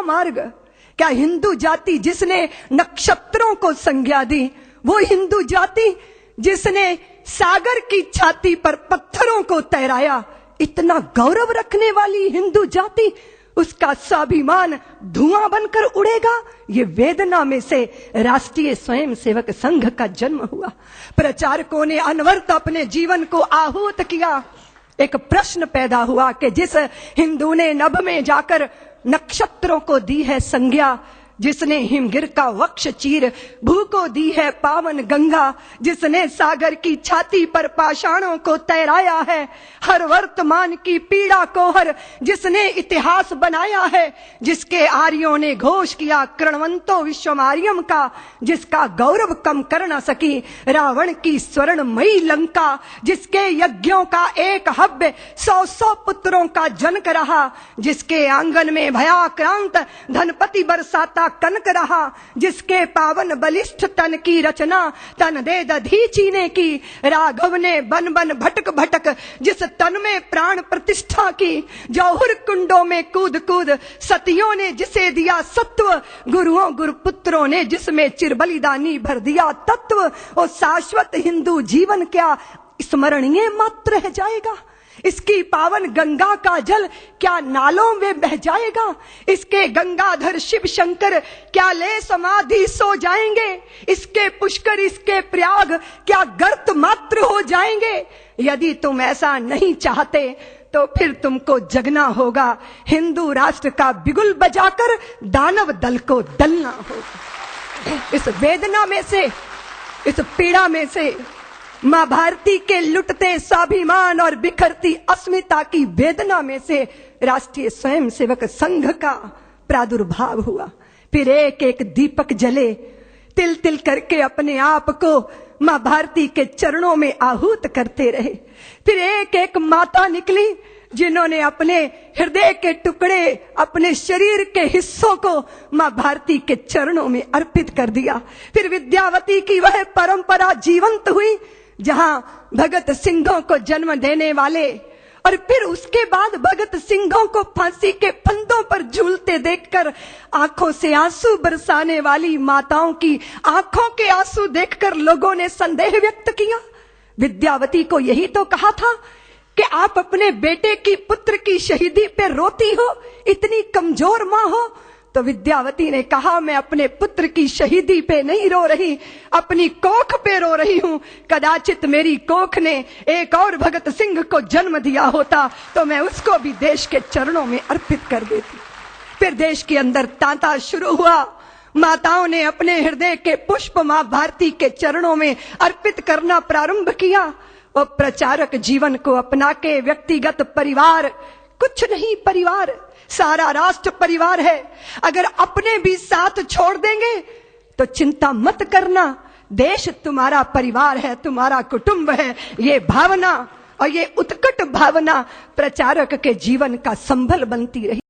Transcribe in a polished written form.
मार्ग? क्या हिंदू जाति जिसने नक्षत्रों को संज्ञा दी, वो हिंदू जाति जिसने सागर की छाती पर पत्थरों को तैराया, इतना गौरव रखने वाली हिंदू जाति, उसका स्वाभिमान धुआं बनकर उड़ेगा? ये वेदना में से राष्ट्रीय स्वयंसेवक संघ का जन्म हुआ। प्रचारकों ने अनवरत अपने जीवन को आहूत किया। एक प्रश्न पैदा हुआ कि जिस हिंदू ने नभ में जाकर नक्षत्रों को दी है संज्ञा, जिसने हिमगिर का वक्ष चीर भू को दी है पावन गंगा, जिसने सागर की छाती पर पाषाणों को तैराया है, हर वर्तमान की पीड़ा को हर जिसने इतिहास बनाया है, जिसके आर्यों ने घोष किया कृणवंतो विश्वमार्यम का, जिसका गौरव कम कर न सकी रावण की स्वर्णमयी लंका, जिसके यज्ञों का एक हव्य 100 पुत्रों का जनक रहा, जिसके आंगन में भयाक्रांत धनपति बरसाता कनक रहा, जिसके पावन बलिष्ठ तन की रचना तन दे दधीची ने की, राघव ने बन बन भटक भटक जिस तन में प्राण प्रतिष्ठा की, जौहर कुंडों में कूद कूद सतियों ने जिसे दिया सत्व, गुरुओं गुरुपुत्रों ने जिसमें चिरबलिदानी भर दिया तत्व, और शाश्वत हिंदू जीवन क्या स्मरणीय मात्र रह जाएगा? इसकी पावन गंगा का जल क्या नालों में बह जाएगा? इसके गंगाधर शिव शंकर क्या ले समाधि सो जाएंगे? इसके पुष्कर इसके प्रयाग क्या गर्त मात्र हो जाएंगे? यदि तुम ऐसा नहीं चाहते तो फिर तुमको जगना होगा, हिंदू राष्ट्र का बिगुल बजाकर दानव दल को दलना होगा। इस वेदना में से, इस पीड़ा में से, मां भारती के लुटते स्वाभिमान और बिखरती अस्मिता की वेदना में से राष्ट्रीय स्वयंसेवक संघ का प्रादुर्भाव हुआ। फिर एक एक दीपक जले, तिल तिल करके अपने आप को मां भारती के चरणों में आहूत करते रहे। फिर एक एक माता निकली जिन्होंने अपने हृदय के टुकड़े, अपने शरीर के हिस्सों को मां भारती के चरणों में अर्पित कर दिया। फिर विद्यावती की वह परंपरा जीवंत हुई जहां भगत सिंहों को जन्म देने वाले, और फिर उसके बाद भगत सिंहों को फांसी के फंदों पर झूलते देखकर आंखों से आंसू बरसाने वाली माताओं की आंखों के आंसू देखकर लोगों ने संदेह व्यक्त किया। विद्यावती को यही तो कहा था कि आप अपने बेटे की, पुत्र की शहीदी पे रोती हो, इतनी कमजोर मां हो। तो विद्यावती ने कहा, मैं अपने पुत्र की शहीदी पे नहीं रो रही, अपनी कोख पे रो रही हूं। कदाचित मेरी कोख ने एक और भगत सिंह को जन्म दिया होता तो मैं उसको भी देश के चरणों में अर्पित कर देती। फिर देश के अंदर तांता शुरू हुआ। माताओं ने अपने हृदय के पुष्प मां भारती के चरणों में अर्पित करना प्रारंभ किया। और प्रचारक जीवन को अपना के व्यक्तिगत परिवार कुछ नहीं, परिवार सारा राष्ट्र परिवार है। अगर अपने भी साथ छोड़ देंगे तो चिंता मत करना, देश तुम्हारा परिवार है, तुम्हारा कुटुंब है। ये भावना और ये उत्कट भावना प्रचारक के जीवन का संबल बनती रही।